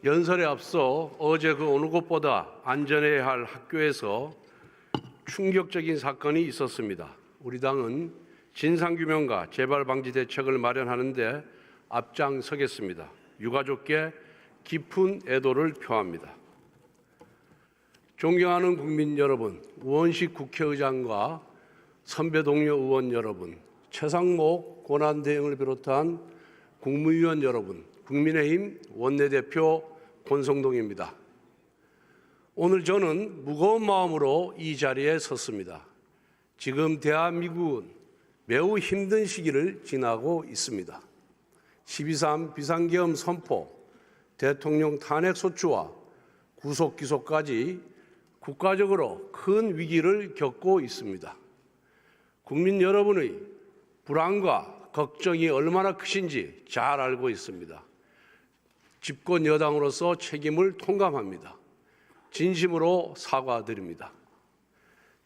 연설에 앞서 어제 그 어느 곳보다 안전해야 할 학교에서 충격적인 사건이 있었습니다. 우리 당은 진상규명과 재발방지 대책을 마련하는 데 앞장서겠습니다. 유가족께 깊은 애도를 표합니다. 존경하는 국민 여러분, 우원식 국회의장과 선배 동료 의원 여러분, 최상목 권한대행을 비롯한 국무위원 여러분, 국민의힘 원내대표 권성동입니다. 오늘 저는 무거운 마음으로 이 자리에 섰습니다. 지금 대한민국은 매우 힘든 시기를 지나고 있습니다. 12.3 비상계엄 선포, 대통령 탄핵소추와 구속기소까지 국가적으로 큰 위기를 겪고 있습니다. 국민 여러분의 불안과 걱정이 얼마나 크신지 잘 알고 있습니다. 집권 여당으로서 책임을 통감합니다. 진심으로 사과드립니다.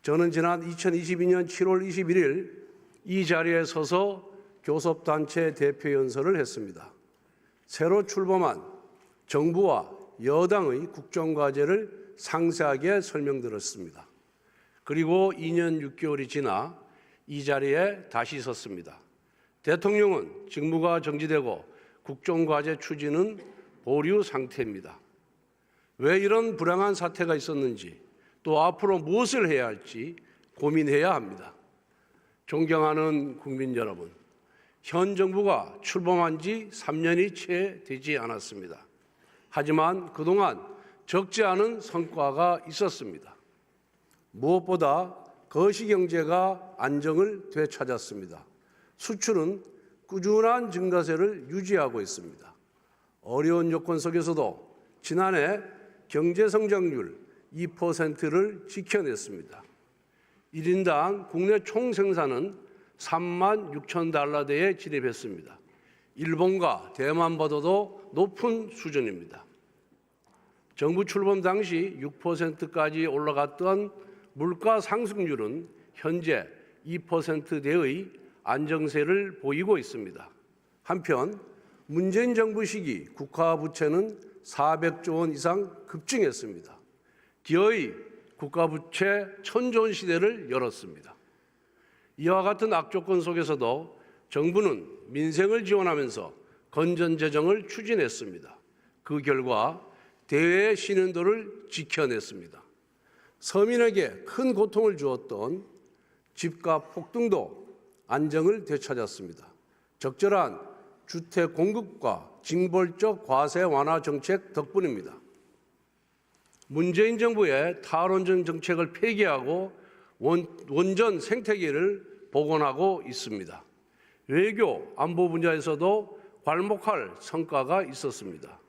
저는 지난 2022년 7월 21일 이 자리에 서서 교섭단체 대표 연설을 했습니다. 새로 출범한 정부와 여당의 국정과제를 상세하게 설명드렸습니다. 그리고 2년 6개월이 지나 이 자리에 다시 섰습니다. 대통령은 직무가 정지되고 국정과제 추진은 보류 상태입니다. 왜 이런 불행한 사태가 있었는지 또 앞으로 무엇을 해야 할지 고민해야 합니다. 존경하는 국민 여러분, 현 정부가 출범한 지 3년이 채 되지 않았습니다. 하지만 그동안 적지 않은 성과가 있었습니다. 무엇보다 거시경제가 안정을 되찾았습니다. 수출은 꾸준한 증가세를 유지하고 있습니다. 어려운 요건 속에서도 지난해 경제성장률 2%를 지켜냈습니다. 1인당 국내 총생산은 3만 6천 달러대에 진입했습니다. 일본과 대만보다도 높은 수준입니다. 정부 출범 당시 6%까지 올라갔던 물가 상승률은 현재 2%대의 안정세를 보이고 있습니다. 한편 문재인 정부 시기 국가 부채는 400조 원 이상 급증했습니다. 기어이 국가 부채 천조원 시대를 열었습니다. 이와 같은 악조건 속에서도 정부는 민생을 지원하면서 건전재정을 추진했습니다. 그 결과 대외의 신인도를 지켜냈습니다. 서민에게 큰 고통을 주었던 집값 폭등도 안정을 되찾았습니다. 적절한 주택 공급과 징벌적 과세 완화 정책 덕분입니다. 문재인 정부의 탈원전 정책을 폐기하고 원전 생태계를 복원하고 있습니다. 외교, 안보 분야에서도 괄목할 성과가 있었습니다.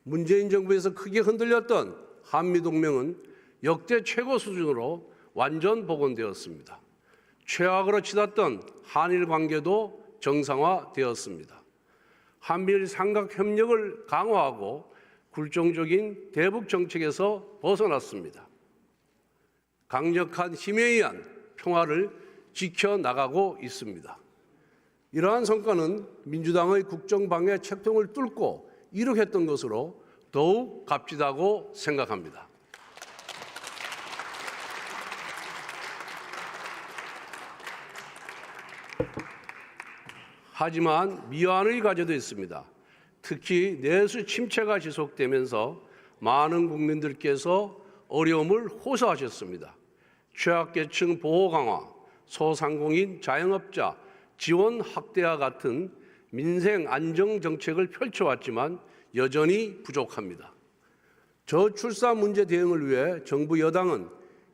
문재인 정부에서 크게 흔들렸던 한미동맹은 역대 최고 수준으로 완전 복원되었습니다. 최악으로 치닫던 한일 관계도 정상화되었습니다. 한미일 삼각 협력을 강화하고 굴종적인 대북 정책에서 벗어났습니다. 강력한 힘에 의한 평화를 지켜나가고 있습니다. 이러한 성과는 민주당의 국정방해 책통을 뚫고 이룩했던 것으로 더욱 값지다고 생각합니다. 하지만 미완의 과제도 있습니다. 특히 내수 침체가 지속되면서 많은 국민들께서 어려움을 호소하셨습니다. 취약계층 보호 강화, 소상공인 자영업자 지원 확대와 같은 민생 안정 정책을 펼쳐왔지만 여전히 부족합니다. 저출산 문제 대응을 위해 정부 여당은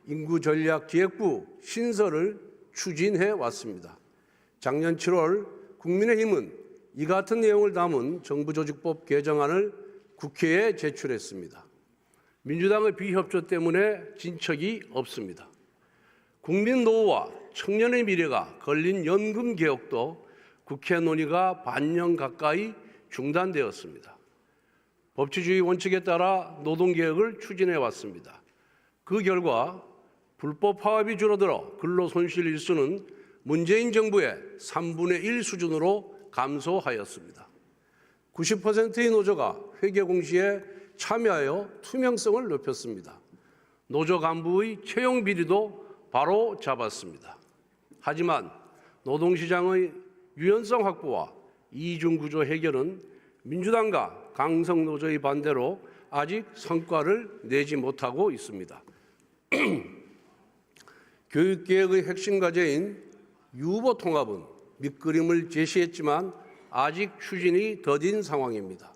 인구전략기획부 신설을 추진해 왔습니다. 작년 7월 국민의힘은 이 같은 내용을 담은 정부조직법 개정안을 국회에 제출했습니다. 민주당의 비협조 때문에 진척이 없습니다. 국민 노후와 청년의 미래가 걸린 연금 개혁도 국회 논의가 반년 가까이 중단되었습니다. 법치주의 원칙에 따라 노동개혁을 추진해 왔습니다. 그 결과 불법 파업이 줄어들어 근로손실 일수는 문재인 정부의 3분의 1 수준으로 감소하였습니다. 90%의 노조가 회계 공시에 참여하여 투명성을 높였습니다. 노조 간부의 채용 비리도 바로 잡았습니다. 하지만 노동시장의 유연성 확보와 이중구조 해결은 민주당과 강성노조의 반대로 아직 성과를 내지 못하고 있습니다. 교육개혁의 핵심 과제인 유보 통합은 밑그림을 제시했지만 아직 추진이 더딘 상황입니다.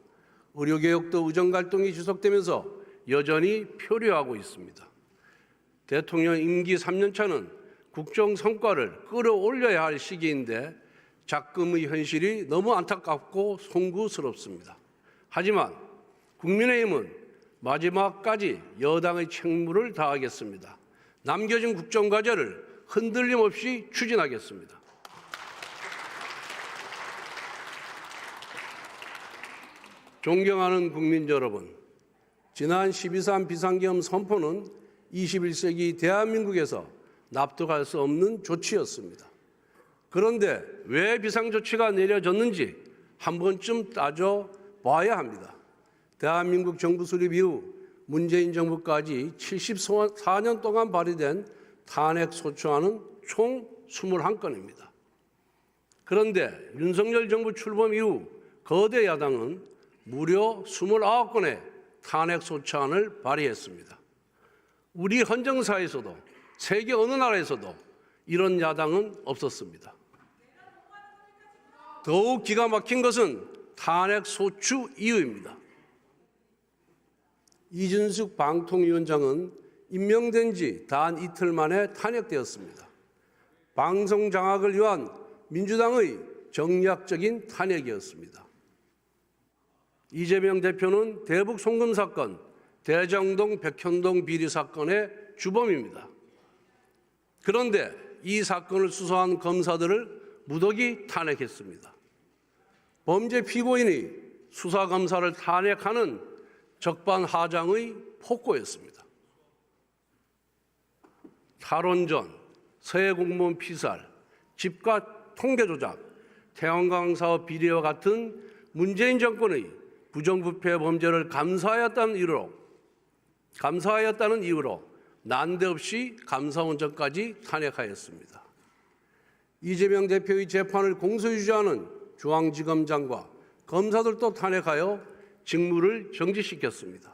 의료개혁도 의정갈등이 지속되면서 여전히 표류하고 있습니다. 대통령 임기 3년차는 국정 성과를 끌어올려야 할 시기인데 작금의 현실이 너무 안타깝고 송구스럽습니다. 하지만 국민의힘은 마지막까지 여당의 책무를 다하겠습니다. 남겨진 국정과제를 흔들림 없이 추진하겠습니다. 존경하는 국민 여러분, 지난 12.3 비상계엄 선포는 21세기 대한민국에서 납득할 수 없는 조치였습니다. 그런데 왜 비상조치가 내려졌는지 한 번쯤 따져봐야 합니다. 대한민국 정부 수립 이후 문재인 정부까지 74년 동안 발의된 탄핵소추안은 총 21건입니다. 그런데 윤석열 정부 출범 이후 거대 야당은 무려 29건의 탄핵소추안을 발의했습니다. 우리 헌정사에서도 세계 어느 나라에서도 이런 야당은 없었습니다. 더욱 기가 막힌 것은 탄핵소추 이유입니다. 이준석 방통위원장은 임명된 지 단 이틀 만에 탄핵되었습니다. 방송 장악을 위한 민주당의 정략적인 탄핵이었습니다. 이재명 대표는 대북 송금 사건, 대장동 백현동 비리 사건의 주범입니다. 그런데 이 사건을 수사한 검사들을 무더기 탄핵했습니다. 범죄 피고인이 수사검사를 탄핵하는 적반하장의 폭거였습니다. 탈원전, 서해 공무원 피살, 집값 통계 조작, 태양광 사업 비리와 같은 문재인 정권의 부정부패 범죄를 감사하였다는 이유로 난데없이 감사원장까지 탄핵하였습니다. 이재명 대표의 재판을 공소유지하는 중앙지검장과 검사들도 탄핵하여 직무를 정지시켰습니다.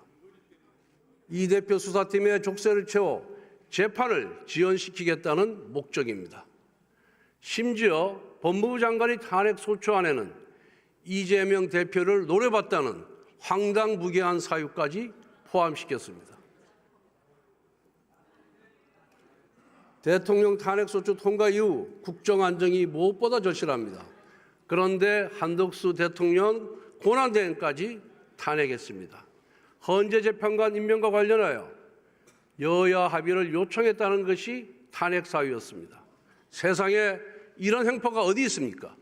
이 대표 수사팀의 족쇄를 채워 재판을 지연시키겠다는 목적입니다. 심지어 법무부 장관의 탄핵소추안에는 이재명 대표를 노려봤다는 황당무계한 사유까지 포함시켰습니다. 대통령 탄핵소추 통과 이후 국정안정이 무엇보다 절실합니다. 그런데 한덕수 대통령 권한대행까지 탄핵했습니다. 헌재 재판관 임명과 관련하여 여야 합의를 요청했다는 것이 탄핵 사유였습니다. 세상에 이런 행포가 어디 있습니까?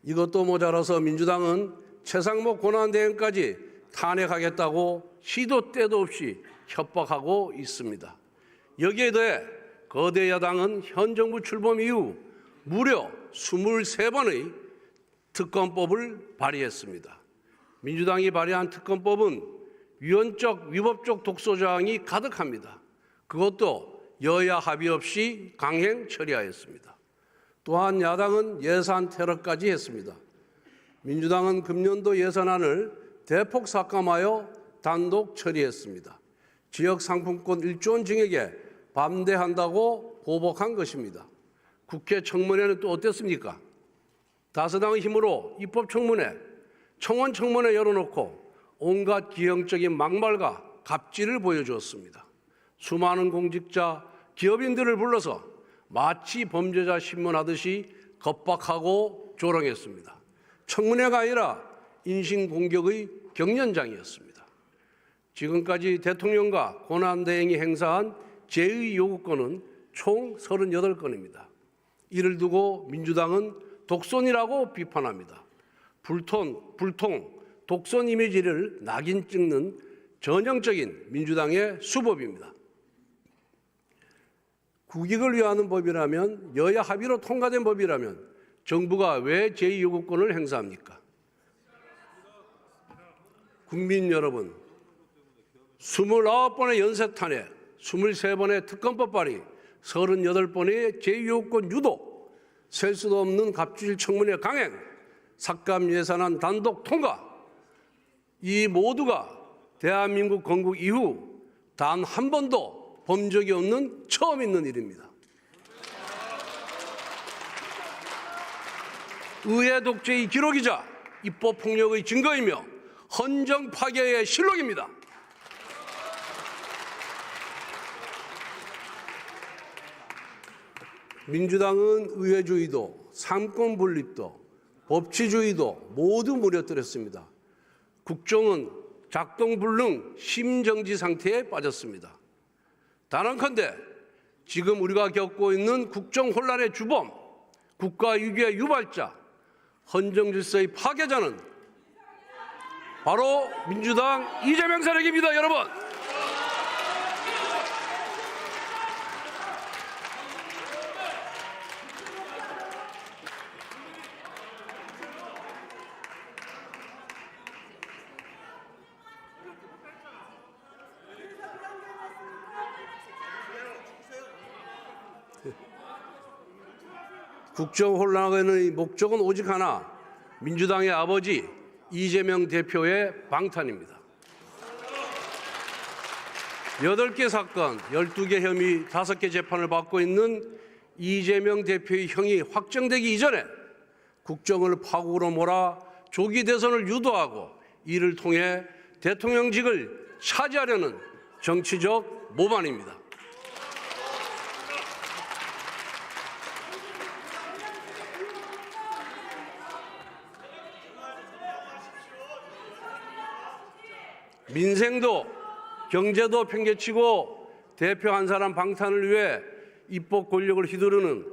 이것도 모자라서 민주당은 최상목 권한대행까지 탄핵하겠다고 시도 때도 없이 협박하고 있습니다. 여기에 더해 거대 야당은 현 정부 출범 이후 무려 23번의 특검법을 발의했습니다. 민주당이 발의한 특검법은 위헌적, 위법적 독소조항이 가득합니다. 그것도 여야 합의 없이 강행 처리하였습니다. 또한 야당은 예산 테러까지 했습니다. 민주당은 금년도 예산안을 대폭 삭감하여 단독 처리했습니다. 지역 상품권 1조 원 증액에 반대한다고 보복한 것입니다. 국회 청문회는 또 어땠습니까? 다수당의 힘으로 입법청문회, 청원청문회 열어놓고 온갖 기형적인 막말과 갑질을 보여주었습니다. 수많은 공직자, 기업인들을 불러서 마치 범죄자 신문하듯이 겁박하고 조롱했습니다. 청문회가 아니라 인신공격의 경연장이었습니다. 지금까지 대통령과 권한대행이 행사한 제의 요구권은 총 38건입니다. 이를 두고 민주당은 독선이라고 비판합니다. 불통, 독선 이미지를 낙인 찍는 전형적인 민주당의 수법입니다. 국익을 위하는 법이라면, 여야 합의로 통과된 법이라면 정부가 왜 제2요구권을 행사합니까? 국민 여러분, 29번의 연쇄 탄핵, 23번의 특검법 발의, 38번의 제2요구권 유도, 셀 수도 없는 갑질 청문회 강행, 삭감 예산안 단독 통과, 이 모두가 대한민국 건국 이후 단 한 번도 본 적이 없는 처음 있는 일입니다. 의회 독재의 기록이자 입법 폭력의 증거이며 헌정 파괴의 실록입니다. 민주당은 의회주의도, 삼권 분립도, 법치주의도 모두 무너뜨렸습니다. 국정은 작동불능 심정지 상태에 빠졌습니다. 단언컨대 지금 우리가 겪고 있는 국정 혼란의 주범, 국가위기의 유발자, 헌정질서의 파괴자는 바로 민주당 이재명 세력입니다, 여러분. 국정 혼란의 목적은 오직 하나, 민주당의 아버지 이재명 대표의 방탄입니다. 8개 사건, 12개 혐의, 5개 재판을 받고 있는 이재명 대표의 형이 확정되기 이전에 국정을 파국으로 몰아 조기 대선을 유도하고 이를 통해 대통령직을 차지하려는 정치적 모반입니다. 민생도 경제도 팽개치고 대표 한 사람 방탄을 위해 입법 권력을 휘두르는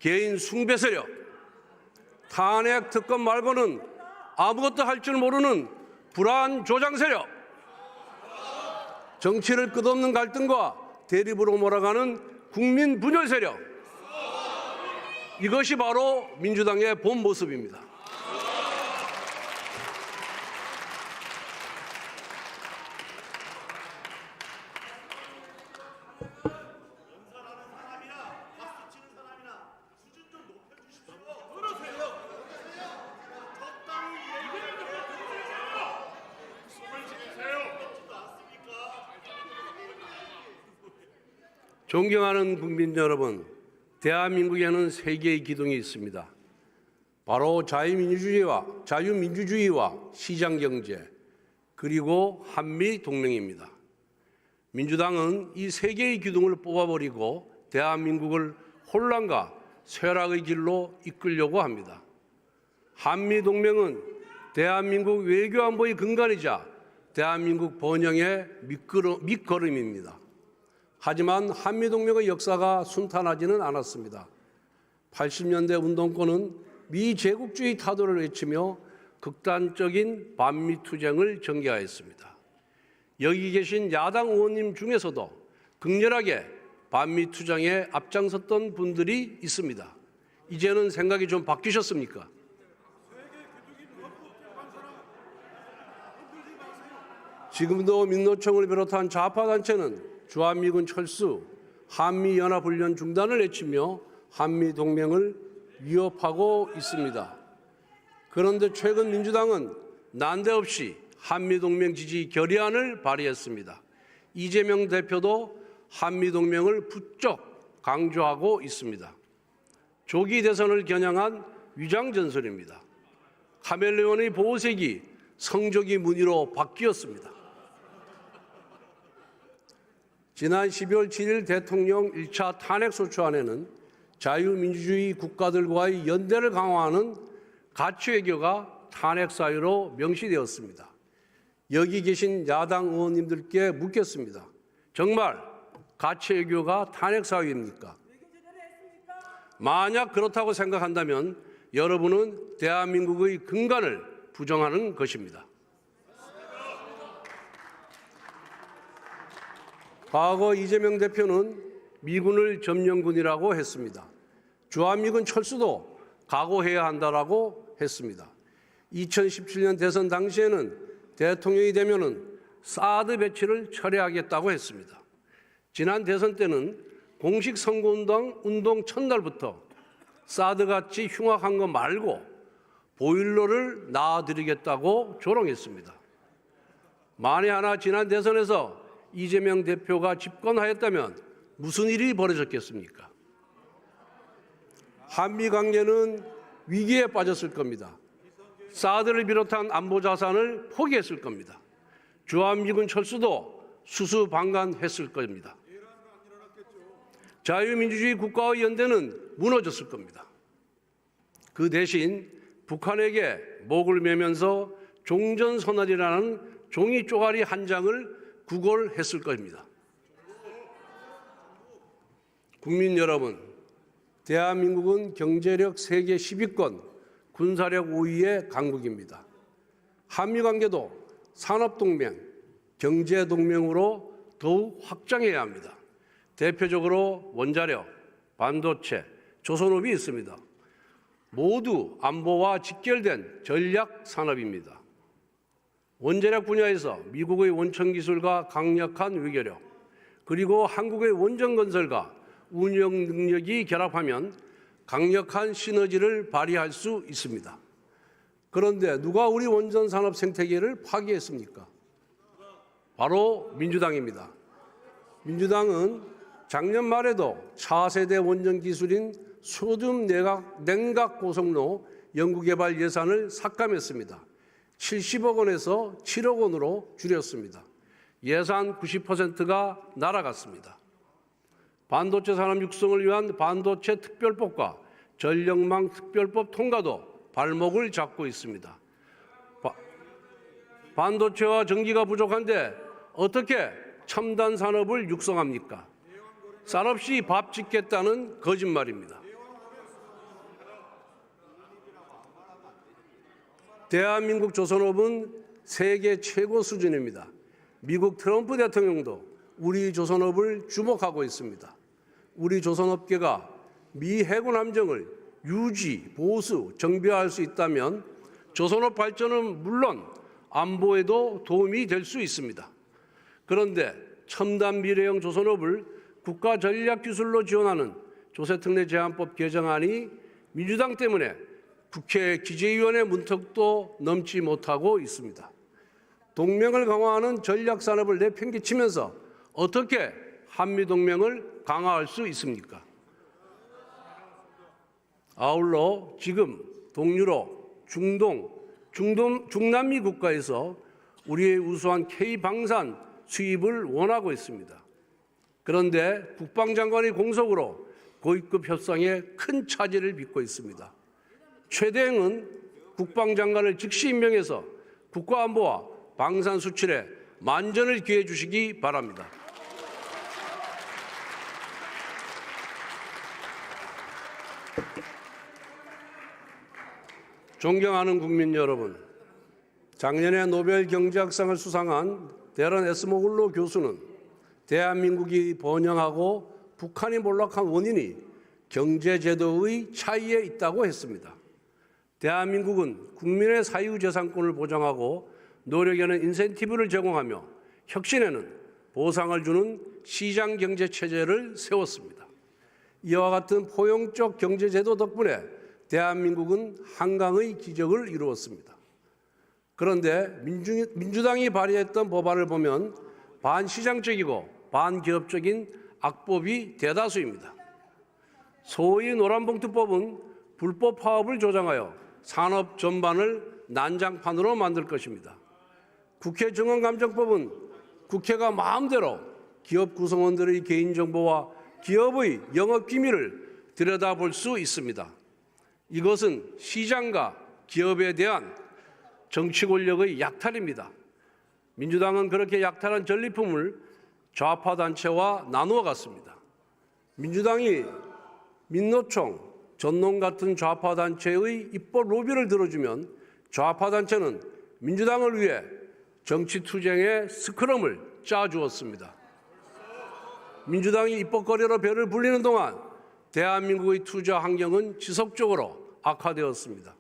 개인 숭배 세력, 탄핵 특검 말고는 아무것도 할 줄 모르는 불안 조장 세력, 정치를 끝없는 갈등과 대립으로 몰아가는 국민 분열 세력, 이것이 바로 민주당의 본 모습입니다. 존경하는 국민 여러분, 대한민국에는 세 개의 기둥이 있습니다. 바로 자유민주주의와 시장경제, 그리고 한미동맹입니다. 민주당은 이 세 개의 기둥을 뽑아버리고 대한민국을 혼란과 쇠락의 길로 이끌려고 합니다. 한미동맹은 대한민국 외교안보의 근간이자 대한민국 번영의 밑거름입니다. 하지만 한미동맹의 역사가 순탄하지는 않았습니다. 80년대 운동권은 미제국주의 타도를 외치며 극단적인 반미투쟁을 전개하였습니다. 여기 계신 야당 의원님 중에서도 극렬하게 반미투쟁에 앞장섰던 분들이 있습니다. 이제는 생각이 좀 바뀌셨습니까? 지금도 민노총을 비롯한 좌파 단체는 주한미군 철수, 한미연합훈련 중단을 외치며 한미동맹을 위협하고 있습니다. 그런데 최근 민주당은 난데없이 한미동맹 지지 결의안을 발의했습니다. 이재명 대표도 한미동맹을 부쩍 강조하고 있습니다. 조기 대선을 겨냥한 위장전술입니다. 카멜레온의 보호색이 성조기 무늬로 바뀌었습니다. 지난 12월 7일 대통령 1차 탄핵소추안에는 자유민주주의 국가들과의 연대를 강화하는 가치외교가 탄핵 사유로 명시되었습니다. 여기 계신 야당 의원님들께 묻겠습니다. 정말 가치외교가 탄핵 사유입니까? 만약 그렇다고 생각한다면 여러분은 대한민국의 근간을 부정하는 것입니다. 과거 이재명 대표는 미군을 점령군이라고 했습니다. 주한미군 철수도 각오해야 한다라고 했습니다. 2017년 대선 당시에는 대통령이 되면은 사드 배치를 철회하겠다고 했습니다. 지난 대선 때는 공식 선거운동 첫날부터 사드같이 흉악한 거 말고 보일러를 놔드리겠다고 조롱했습니다. 만에 하나 지난 대선에서 이재명 대표가 집권하였다면 무슨 일이 벌어졌겠습니까? 한미 관계는 위기에 빠졌을 겁니다. 사드를 비롯한 안보 자산을 포기했을 겁니다. 주한미군 철수도 수수방관했을 겁니다. 자유민주주의 국가의 연대는 무너졌을 겁니다. 그 대신 북한에게 목을 매면서 종전선언이라는 종이 쪼가리 한 장을 구걸했을 겁니다. 국민 여러분, 대한민국은 경제력 세계 10위권, 군사력 5위의 강국입니다. 한미관계도 산업동맹, 경제동맹으로 더욱 확장해야 합니다. 대표적으로 원자력, 반도체, 조선업이 있습니다. 모두 안보와 직결된 전략 산업입니다. 원자력 분야에서 미국의 원천 기술과 강력한 외교력, 그리고 한국의 원전 건설과 운영 능력이 결합하면 강력한 시너지를 발휘할 수 있습니다. 그런데 누가 우리 원전 산업 생태계를 파괴했습니까? 바로 민주당입니다. 민주당은 작년 말에도 차세대 원전 기술인 소듐 냉각 고속로 연구개발 예산을 삭감했습니다. 70억 원에서 7억 원으로 줄였습니다. 예산 90%가 날아갔습니다. 반도체 산업 육성을 위한 반도체 특별법과 전력망 특별법 통과도 발목을 잡고 있습니다. 반도체와 전기가 부족한데 어떻게 첨단 산업을 육성합니까? 쌀 없이 밥 짓겠다는 거짓말입니다. 대한민국 조선업은 세계 최고 수준입니다. 미국 트럼프 대통령도 우리 조선업을 주목하고 있습니다. 우리 조선업계가 미 해군 함정을 유지, 보수, 정비할 수 있다면 조선업 발전은 물론 안보에도 도움이 될 수 있습니다. 그런데 첨단 미래형 조선업을 국가 전략 기술로 지원하는 조세특례 제한법 개정안이 민주당 때문에 국회 기재위원회 문턱도 넘지 못하고 있습니다. 동맹을 강화하는 전략 산업을 내팽개치면서 어떻게 한미동맹을 강화할 수 있습니까? 아울러 지금 동유럽, 중남미 국가에서 우리의 우수한 K방산 수입을 원하고 있습니다. 그런데 국방장관의 공석으로 고위급 협상에 큰 차질을 빚고 있습니다. 최대행은 국방장관을 즉시 임명해서 국가안보와 방산 수출에 만전을 기해 주시기 바랍니다. 존경하는 국민 여러분, 작년에 노벨 경제학상을 수상한 데런 에스모글로 교수는 대한민국이 번영하고 북한이 몰락한 원인이 경제제도의 차이에 있다고 했습니다. 대한민국은 국민의 사유재산권을 보장하고 노력에는 인센티브를 제공하며 혁신에는 보상을 주는 시장경제체제를 세웠습니다. 이와 같은 포용적 경제제도 덕분에 대한민국은 한강의 기적을 이루었습니다. 그런데 민주당이 발의했던 법안을 보면 반시장적이고 반기업적인 악법이 대다수입니다. 소위 노란봉투법은 불법 파업을 조장하여 산업 전반을 난장판으로 만들 것입니다. 국회 증언감정법은 국회가 마음대로 기업 구성원들의 개인정보와 기업의 영업기밀을 들여다볼 수 있습니다. 이것은 시장과 기업에 대한 정치 권력의 약탈입니다. 민주당은 그렇게 약탈한 전리품을 좌파 단체와 나누어 갔습니다. 민주당이 민노총, 전농 같은 좌파 단체의 입법 로비를 들어주면 좌파 단체는 민주당을 위해 정치 투쟁의 스크럼을 짜주었습니다. 민주당이 입법거리로 배를 불리는 동안 대한민국의 투자 환경은 지속적으로 악화되었습니다.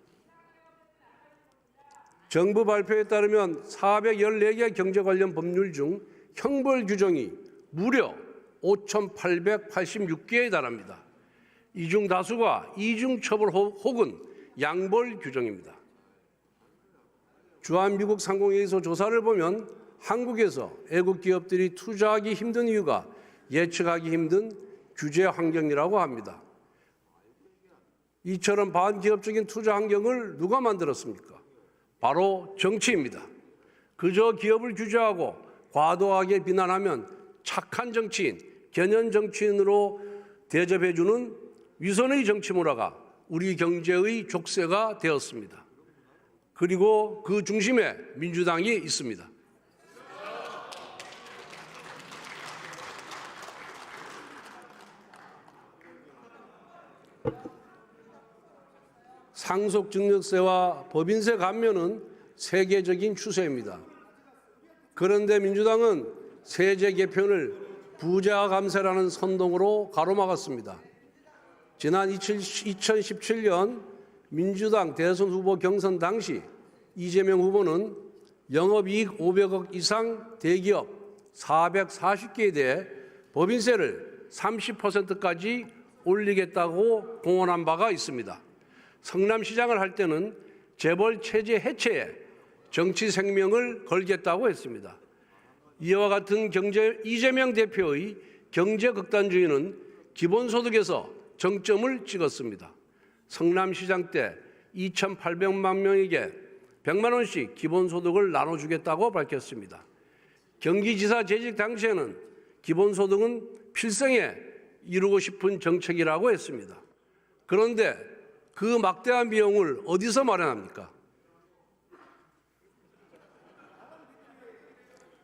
정부 발표에 따르면 414개 경제 관련 법률 중 형벌 규정이 무려 5,886개에 달합니다. 이 중 다수가 이중처벌 혹은 양벌 규정입니다. 주한미국 상공회의소 조사를 보면 한국에서 애국 기업들이 투자하기 힘든 이유가 예측하기 힘든 규제 환경이라고 합니다. 이처럼 반기업적인 투자 환경을 누가 만들었습니까? 바로 정치입니다. 그저 기업을 규제하고 과도하게 비난하면 착한 정치인, 견연 정치인으로 대접해주는 위선의 정치 문화가 우리 경제의 족쇄가 되었습니다. 그리고 그 중심에 민주당이 있습니다. 상속증여세와 법인세 감면은 세계적인 추세입니다. 그런데 민주당은 세제 개편을 부자 감세라는 선동으로 가로막았습니다. 지난 2017년 민주당 대선 후보 경선 당시 이재명 후보는 영업이익 500억 이상 대기업 440개에 대해 법인세를 30%까지 올리겠다고 공언한 바가 있습니다. 성남시장을 할 때는 재벌 체제 해체에 정치 생명을 걸겠다고 했습니다. 이와 같은 이재명 대표의 경제 극단주의는 기본소득에서 정점을 찍었습니다. 성남시장 때 2,800만 명에게 100만 원씩 기본소득을 나눠주겠다고 밝혔습니다. 경기지사 재직 당시에는 기본소득은 필생에 이루고 싶은 정책이라고 했습니다. 그런데 그 막대한 비용을 어디서 마련합니까?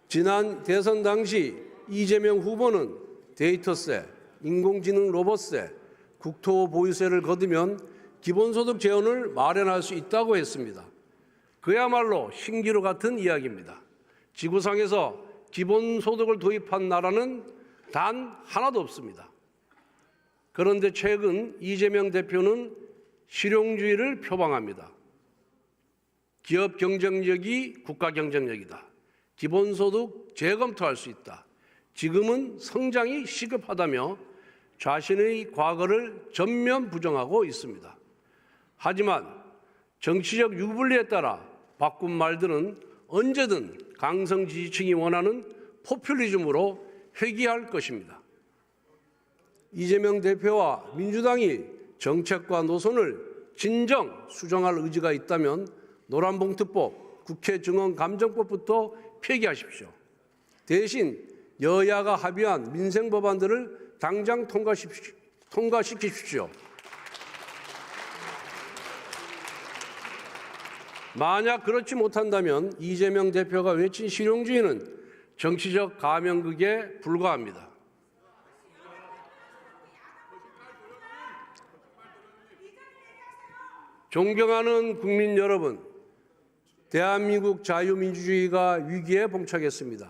지난 대선 당시 이재명 후보는 데이터세, 인공지능 로봇세, 국토보유세를 거두면 기본소득 재원을 마련할 수 있다고 했습니다. 그야말로 신기루 같은 이야기입니다. 지구상에서 기본소득을 도입한 나라는 단 하나도 없습니다. 그런데 최근 이재명 대표는 실용주의를 표방합니다. 기업 경쟁력이 국가 경쟁력이다. 기본소득 재검토할 수 있다. 지금은 성장이 시급하다며 자신의 과거를 전면 부정하고 있습니다. 하지만 정치적 유불리에 따라 바꾼 말들은 언제든 강성 지지층이 원하는 포퓰리즘으로 회귀할 것입니다. 이재명 대표와 민주당이 정책과 노선을 진정 수정할 의지가 있다면 노란봉투법, 국회 증언감정법부터 폐기하십시오. 대신 여야가 합의한 민생 법안들을 당장 통과시키십시오. 만약 그렇지 못한다면 이재명 대표가 외친 실용주의는 정치적 가면극에 불과합니다. 존경하는 국민 여러분, 대한민국 자유민주주의가 위기에 봉착했습니다.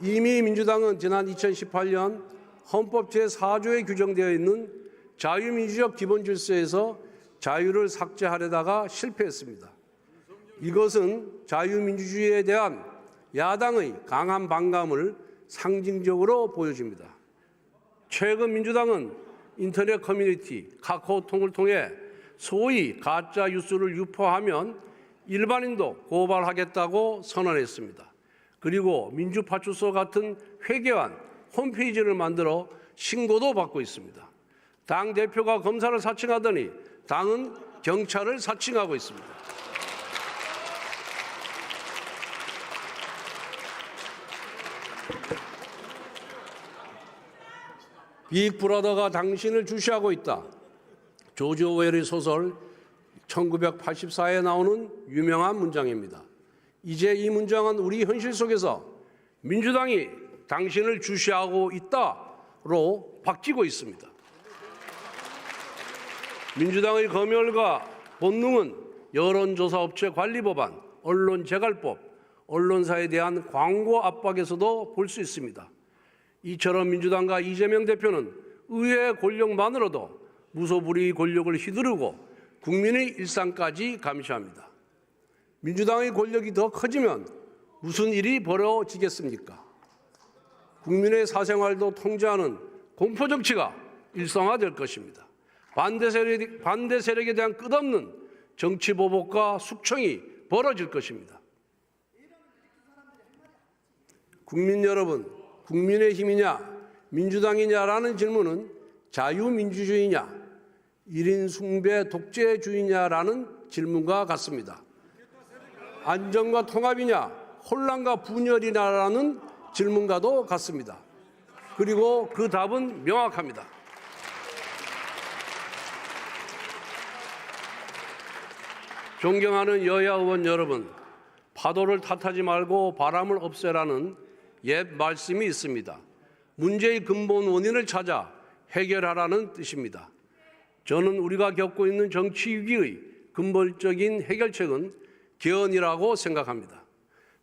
이미 민주당은 지난 2018년 헌법 제4조에 규정되어 있는 자유민주적 기본질서에서 자유를 삭제하려다가 실패했습니다. 이것은 자유민주주의에 대한 야당의 강한 반감을 상징적으로 보여줍니다. 최근 민주당은 인터넷 커뮤니티 카카오톡을 통해 소위 가짜 뉴스를 유포하면 일반인도 고발하겠다고 선언했습니다. 그리고 민주파출소 같은 회계환 홈페이지를 만들어 신고도 받고 있습니다. 당 대표가 검사를 사칭하더니 당은 경찰을 사칭하고 있습니다. 빅브라더가 당신을 주시하고 있다. 조지 오웰의 소설 1984에 나오는 유명한 문장입니다. 이제 이 문장은 우리 현실 속에서 민주당이 당신을 주시하고 있다로 바뀌고 있습니다. 민주당의 검열과 본능은 여론조사업체 관리법안, 언론재갈법, 언론사에 대한 광고 압박에서도 볼 수 있습니다. 이처럼 민주당과 이재명 대표는 의회 권력만으로도 무소불위 권력을 휘두르고 국민의 일상까지 감시합니다. 민주당의 권력이 더 커지면 무슨 일이 벌어지겠습니까? 국민의 사생활도 통제하는 공포정치가 일상화될 것입니다. 반대 세력에 대한 끝없는 정치 보복과 숙청이 벌어질 것입니다. 국민 여러분, 국민의힘이냐 민주당이냐라는 질문은 자유민주주의냐 1인 숭배 독재주의냐라는 질문과 같습니다. 안정과 통합이냐 혼란과 분열이냐라는 질문과도 같습니다. 그리고 그 답은 명확합니다. 존경하는 여야 의원 여러분, 파도를 탓하지 말고 바람을 없애라는 옛 말씀이 있습니다. 문제의 근본 원인을 찾아 해결하라는 뜻입니다. 저는 우리가 겪고 있는 정치 위기의 근본적인 해결책은 개헌이라고 생각합니다.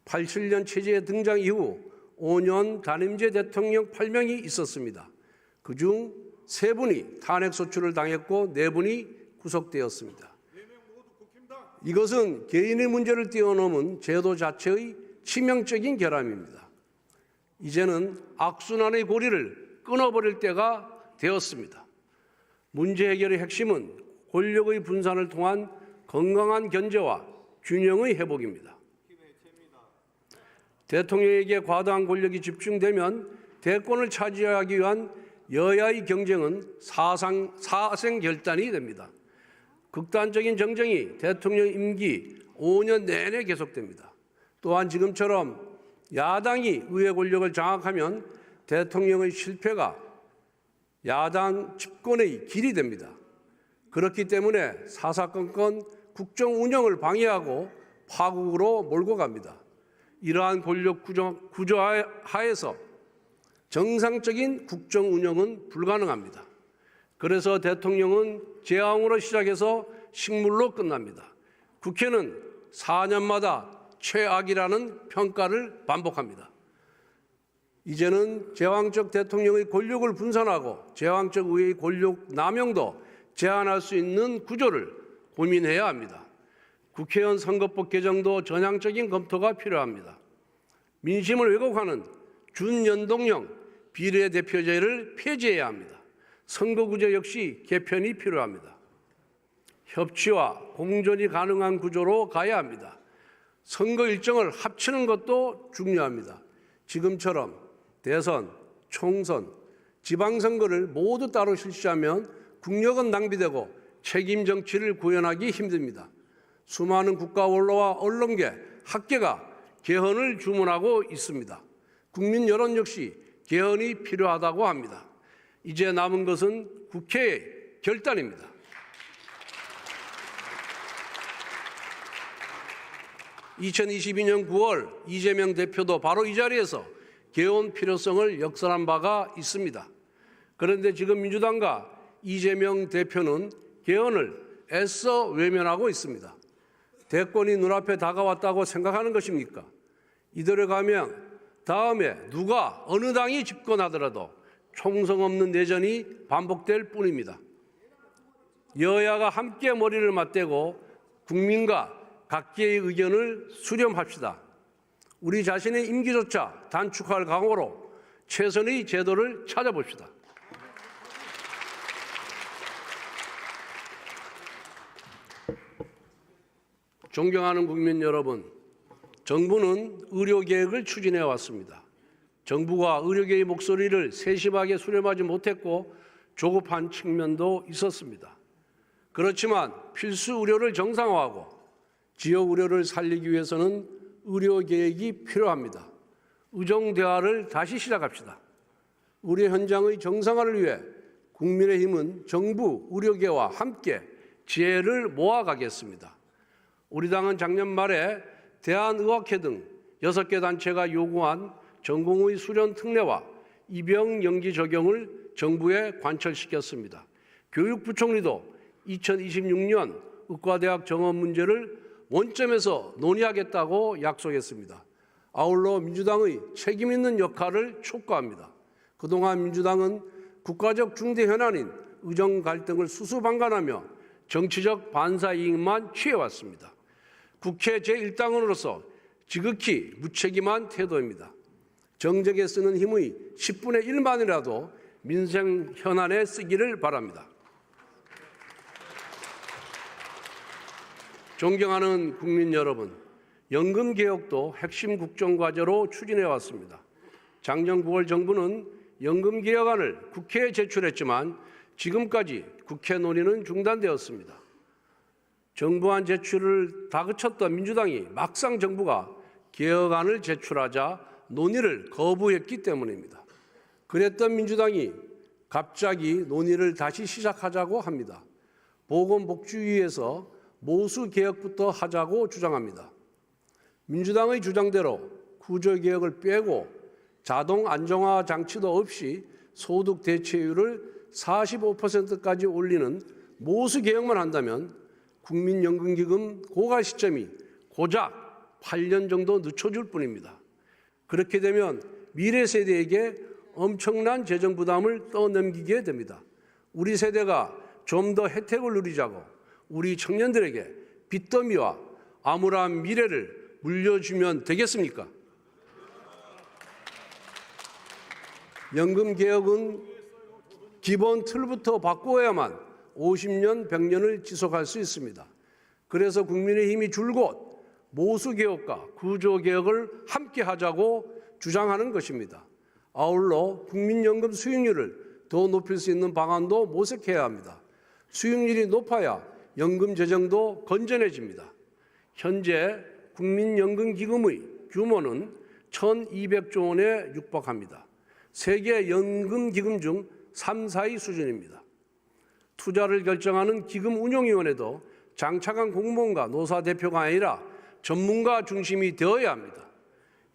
87년 체제 등장 이후 5년 단임제 대통령 8명이 있었습니다. 그중 3분이 탄핵소추를 당했고 4분이 구속되었습니다. 이것은 개인의 문제를 뛰어넘은 제도 자체의 치명적인 결함입니다. 이제는 악순환의 고리를 끊어버릴 때가 되었습니다. 문제 해결의 핵심은 권력의 분산을 통한 건강한 견제와 균형의 회복입니다. 대통령에게 과다한 권력이 집중되면 대권을 차지하기 위한 여야의 경쟁은 사생결단이 됩니다. 극단적인 정쟁이 대통령 임기 5년 내내 계속됩니다. 또한 지금처럼 야당이 의회 권력을 장악하면 대통령의 실패가 야당 집권의 길이 됩니다. 그렇기 때문에 사사건건 국정 운영을 방해하고 파국으로 몰고 갑니다. 이러한 권력 구조 하에서 정상적인 국정 운영은 불가능합니다. 그래서 대통령은 재앙으로 시작해서 식물로 끝납니다. 국회는 4년마다 최악이라는 평가를 반복합니다. 이제는 제왕적 대통령의 권력을 분산하고 제왕적 의회의 권력 남용도 제한할 수 있는 구조를 고민해야 합니다. 국회의원 선거법 개정도 전향적인 검토가 필요합니다. 민심을 왜곡하는 준연동형 비례대표제를 폐지해야 합니다. 선거구제 역시 개편이 필요합니다. 협치와 공존이 가능한 구조로 가야 합니다. 선거 일정을 합치는 것도 중요합니다. 지금처럼 대선, 총선, 지방선거를 모두 따로 실시하면 국력은 낭비되고 책임 정치를 구현하기 힘듭니다. 수많은 국가 원로와 언론계, 학계가 개헌을 주문하고 있습니다. 국민 여론 역시 개헌이 필요하다고 합니다. 이제 남은 것은 국회의 결단입니다. (2022년 9월) 이재명 대표도 바로 이 자리에서 개헌 필요성을 역설한 바가 있습니다. 그런데 지금 민주당과 이재명 대표는 개헌을 애써 외면하고 있습니다. 대권이 눈앞에 다가왔다고 생각하는 것입니까? 이대로 가면 다음에 누가 어느 당이 집권하더라도 총성 없는 내전이 반복될 뿐입니다. 여야가 함께 머리를 맞대고 국민과 각계의 의견을 수렴합시다. 우리 자신의 임기조차 단축할 각오로 최선의 제도를 찾아봅시다. 존경하는 국민 여러분, 정부는 의료개혁을 추진해 왔습니다. 정부가 의료계의 목소리를 세심하게 수렴하지 못했고 조급한 측면도 있었습니다. 그렇지만 필수 의료를 정상화하고 지역 의료를 살리기 위해서는 의료개혁이 필요합니다. 의정대화를 다시 시작합시다. 의료 현장의 정상화를 위해 국민의힘은 정부 의료계와 함께 지혜를 모아가겠습니다. 우리 당은 작년 말에 대한의학회 등 6개 단체가 요구한 전공의 수련 특례와 입영 연기 적용을 정부에 관철시켰습니다. 교육부총리도 2026년 의과대학 정원 문제를 원점에서 논의하겠다고 약속했습니다. 아울러 민주당의 책임 있는 역할을 촉구합니다. 그동안 민주당은 국가적 중대 현안인 의정 갈등을 수수방관하며 정치적 반사이익만 취해왔습니다. 국회 제1당원으로서 지극히 무책임한 태도입니다. 정쟁에 쓰는 힘의 10분의 1만이라도 민생 현안에 쓰기를 바랍니다. 존경하는 국민 여러분, 연금개혁도 핵심 국정과제로 추진해왔습니다. 작년 9월 정부는 연금개혁안을 국회에 제출했지만 지금까지 국회 논의는 중단되었습니다. 정부안 제출을 다그쳤던 민주당이 막상 정부가 개혁안을 제출하자 논의를 거부했기 때문입니다. 그랬던 민주당이 갑자기 논의를 다시 시작하자고 합니다. 보건복지위에서 모수개혁부터 하자고 주장합니다. 민주당의 주장대로 구조개혁을 빼고 자동 안정화 장치도 없이 소득 대체율을 45%까지 올리는 모수개혁만 한다면 국민연금기금 고갈 시점이 고작 8년 정도 늦춰줄 뿐입니다. 그렇게 되면 미래 세대에게 엄청난 재정 부담을 떠넘기게 됩니다. 우리 세대가 좀 더 혜택을 누리자고 우리 청년들에게 빚더미와 암울한 미래를 물려주면 되겠습니까? 연금개혁은 기본 틀부터 바꾸어야만 50년, 100년을 지속할 수 있습니다. 그래서 국민의힘이 줄곧 모수개혁과 구조개혁을 함께 하자고 주장하는 것입니다. 아울러 국민연금 수익률을 더 높일 수 있는 방안도 모색해야 합니다. 수익률이 높아야 연금 재정도 건전해집니다. 현재 국민연금기금의 규모는 1,200조 원에 육박합니다. 세계 연금기금 중 3, 4위 수준입니다. 투자를 결정하는 기금운용위원회도 장차관 공무원과 노사 대표가 아니라 전문가 중심이 되어야 합니다.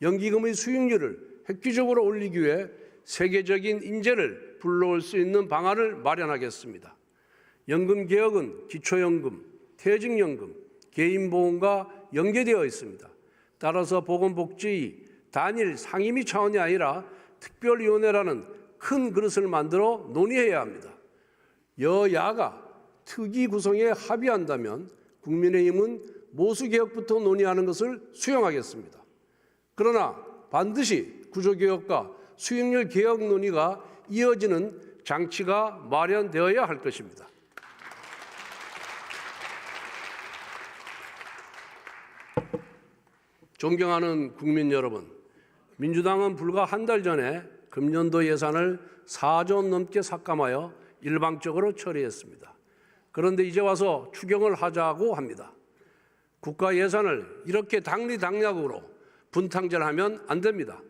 연기금의 수익률을 획기적으로 올리기 위해 세계적인 인재를 불러올 수 있는 방안을 마련하겠습니다. 연금개혁은 기초연금, 퇴직연금, 개인보험과 연계되어 있습니다. 따라서 보건복지위 단일 상임위 차원이 아니라 특별위원회라는 큰 그릇을 만들어 논의해야 합니다. 여야가 특위 구성에 합의한다면 국민의힘은 모수개혁부터 논의하는 것을 수용하겠습니다. 그러나 반드시 구조개혁과 수익률 개혁 논의가 이어지는 장치가 마련되어야 할 것입니다. 존경하는 국민 여러분, 민주당은 불과 한 달 전에 금년도 예산을 4조 원 넘게 삭감하여 일방적으로 처리했습니다. 그런데 이제 와서 추경을 하자고 합니다. 국가 예산을 이렇게 당리당략으로 분탕질하면 안 됩니다.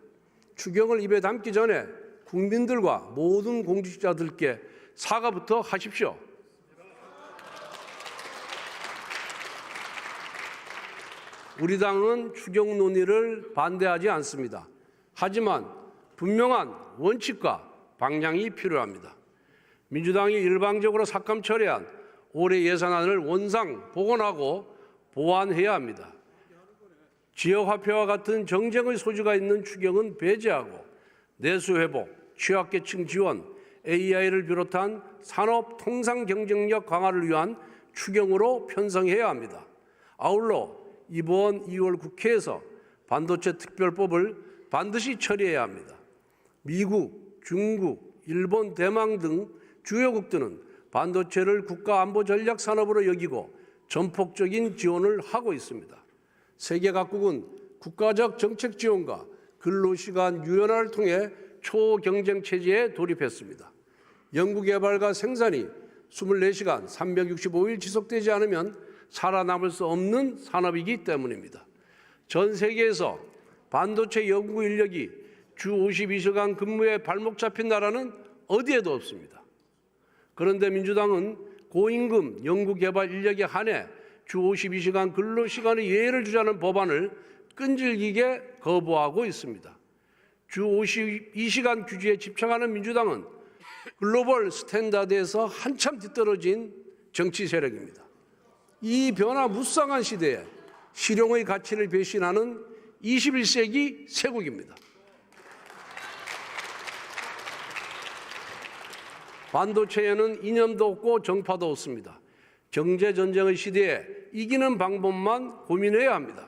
추경을 입에 담기 전에 국민들과 모든 공직자들께 사과부터 하십시오. 우리 당은 추경 논의를 반대하지 않습니다. 하지만 분명한 원칙과 방향이 필요합니다. 민주당이 일방적으로 삭감 처리한 올해 예산안을 원상 복원하고 보완해야 합니다. 지역화폐와 같은 정쟁의 소지가 있는 추경은 배제하고 내수회복, 취약계층 지원, AI를 비롯한 산업 통상 경쟁력 강화를 위한 추경으로 편성해야 합니다. 아울러 이번 2월 국회에서 반도체 특별법을 반드시 처리해야 합니다. 미국, 중국, 일본, 대만 등 주요국들은 반도체를 국가안보 전략 산업으로 여기고 전폭적인 지원을 하고 있습니다. 세계 각국은 국가적 정책 지원과 근로시간 유연화를 통해 초경쟁 체제에 돌입했습니다. 연구개발과 생산이 24시간 365일 지속되지 않으면 살아남을 수 없는 산업이기 때문입니다. 전 세계에서 반도체 연구 인력이 주 52시간 근무에 발목 잡힌 나라는 어디에도 없습니다. 그런데 민주당은 고임금 연구개발 인력에 한해 주 52시간 근로시간의 예외를 주자는 법안을 끈질기게 거부하고 있습니다. 주 52시간 규제에 집착하는 민주당은 글로벌 스탠다드에서 한참 뒤떨어진 정치 세력입니다. 이 변화무쌍한 시대에 실용의 가치를 배신하는 21세기 세국입니다. 반도체에는 이념도 없고 정파도 없습니다. 경제전쟁의 시대에 이기는 방법만 고민해야 합니다.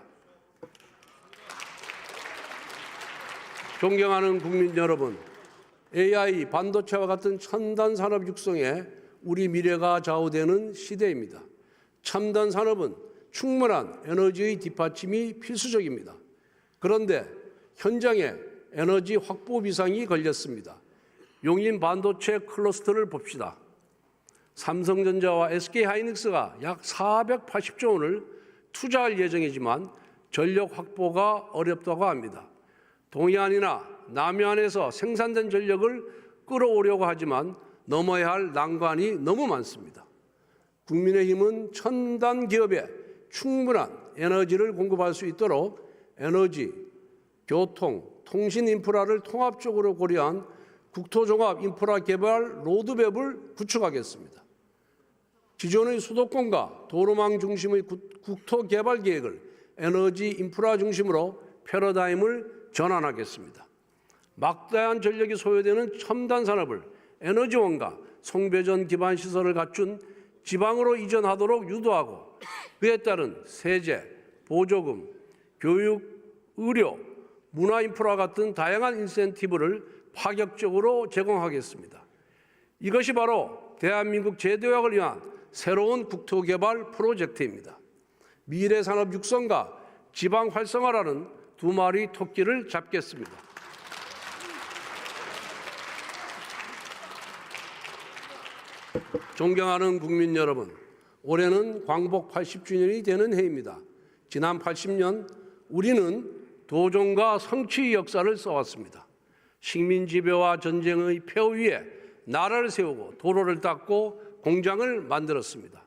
존경하는 국민 여러분, AI, 반도체와 같은 첨단 산업 육성에 우리 미래가 좌우되는 시대입니다. 첨단 산업은 충분한 에너지의 뒷받침이 필수적입니다. 그런데 현장에 에너지 확보 비상이 걸렸습니다. 용인 반도체 클러스터를 봅시다. 삼성전자와 SK하이닉스가 약 480조 원을 투자할 예정이지만 전력 확보가 어렵다고 합니다. 동해안이나 남해안에서 생산된 전력을 끌어오려고 하지만 넘어야 할 난관이 너무 많습니다. 국민의힘은 첨단 기업에 충분한 에너지를 공급할 수 있도록 에너지, 교통, 통신 인프라를 통합적으로 고려한 국토종합 인프라 개발 로드맵을 구축하겠습니다. 기존의 수도권과 도로망 중심의 국토 개발 계획을 에너지 인프라 중심으로 패러다임을 전환하겠습니다. 막대한 전력이 소요되는 첨단 산업을 에너지원과 송배전 기반 시설을 갖춘 지방으로 이전하도록 유도하고 그에 따른 세제, 보조금, 교육, 의료, 문화 인프라 같은 다양한 인센티브를 파격적으로 제공하겠습니다. 이것이 바로 대한민국 재도약을 위한 새로운 국토개발 프로젝트입니다. 미래 산업 육성과 지방 활성화라는 두 마리 토끼를 잡겠습니다. 존경하는 국민 여러분, 올해는 광복 80주년이 되는 해입니다. 지난 80년 우리는 도전과 성취의 역사를 써왔습니다. 식민 지배와 전쟁의 폐허 위에 나라를 세우고 도로를 닦고 공장을 만들었습니다.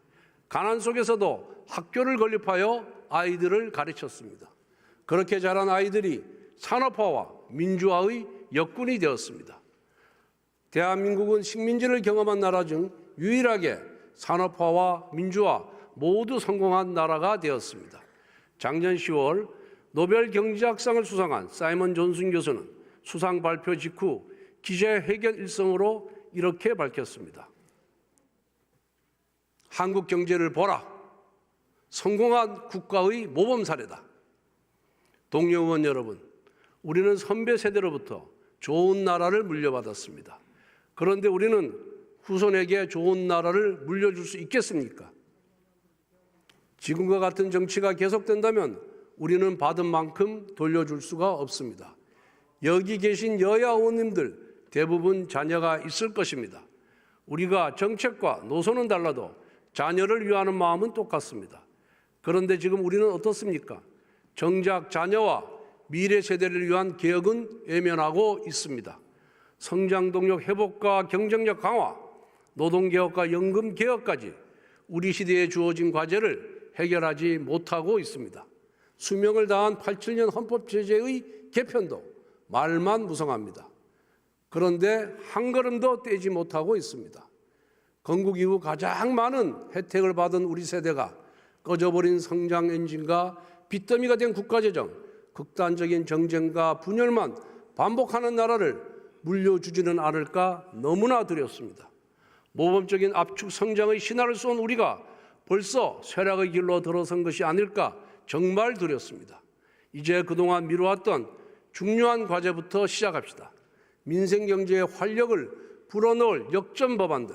가난 속에서도 학교를 건립하여 아이들을 가르쳤습니다. 그렇게 자란 아이들이 산업화와 민주화의 역군이 되었습니다. 대한민국은 식민지를 경험한 나라 중 유일하게 산업화와 민주화 모두 성공한 나라가 되었습니다. 작년 10월 노벨 경제학상을 수상한 사이먼 존슨 교수는 수상 발표 직후 기자회견 일성으로 이렇게 밝혔습니다. 한국 경제를 보라. 성공한 국가의 모범 사례다. 동료 의원 여러분, 우리는 선배 세대로부터 좋은 나라를 물려받았습니다. 그런데 우리는 후손에게 좋은 나라를 물려줄 수 있겠습니까? 지금과 같은 정치가 계속된다면 우리는 받은 만큼 돌려줄 수가 없습니다. 여기 계신 여야 의원님들 대부분 자녀가 있을 것입니다. 우리가 정책과 노선은 달라도 자녀를 위하는 마음은 똑같습니다. 그런데 지금 우리는 어떻습니까? 정작 자녀와 미래 세대를 위한 개혁은 외면하고 있습니다. 성장 동력 회복과 경쟁력 강화, 노동개혁과 연금개혁까지 우리 시대에 주어진 과제를 해결하지 못하고 있습니다. 수명을 다한 87년 헌법제재의 개편도 말만 무성합니다. 그런데 한 걸음도 떼지 못하고 있습니다. 건국 이후 가장 많은 혜택을 받은 우리 세대가 꺼져버린 성장 엔진과 빚더미가 된 국가재정, 극단적인 정쟁과 분열만 반복하는 나라를 물려주지는 않을까 너무나 두렵습니다. 모범적인 압축 성장의 신화를 쏜 우리가 벌써 쇠락의 길로 들어선 것이 아닐까 정말 두렵습니다. 이제 그동안 미뤄왔던 중요한 과제부터 시작합시다. 민생경제의 활력을 불어넣을 역점 법안들,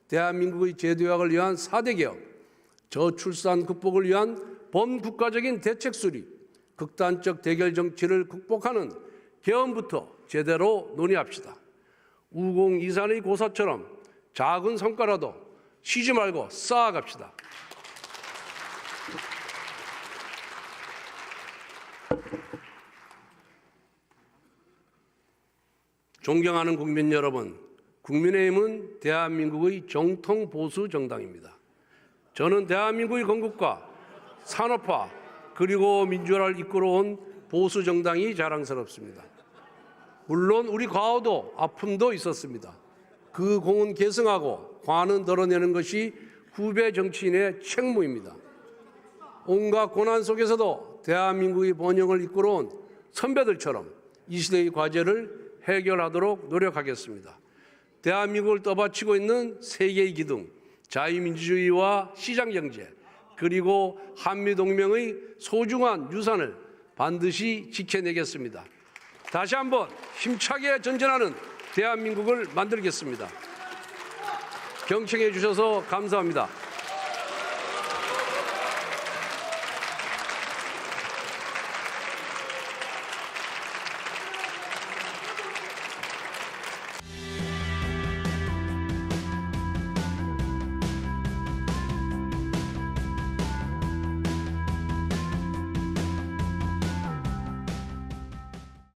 대한민국의 재도약을 위한 4대 개혁, 저출산 극복을 위한 범국가적인 대책 수립, 극단적 대결 정치를 극복하는 개헌부터 제대로 논의합시다. 우공이산의 고사처럼 작은 성과라도 쉬지 말고 쌓아갑시다. 존경하는 국민 여러분, 국민의힘은 대한민국의 정통 보수 정당입니다. 저는 대한민국의 건국과 산업화 그리고 민주화를 이끌어온 보수 정당이 자랑스럽습니다. 물론 우리 과오도 아픔도 있었습니다. 그 공은 계승하고 관은 덜어내는 것이 후배 정치인의 책무입니다. 온갖 고난 속에서도 대한민국의 번영을 이끌어온 선배들처럼 이 시대의 과제를 해결하도록 노력하겠습니다. 대한민국을 떠받치고 있는 세계의 기둥, 자유민주주의와 시장경제, 그리고 한미동맹의 소중한 유산을 반드시 지켜내겠습니다. 다시 한번 힘차게 전진하는 대한민국을 만들겠습니다. 경청해 주셔서 감사합니다.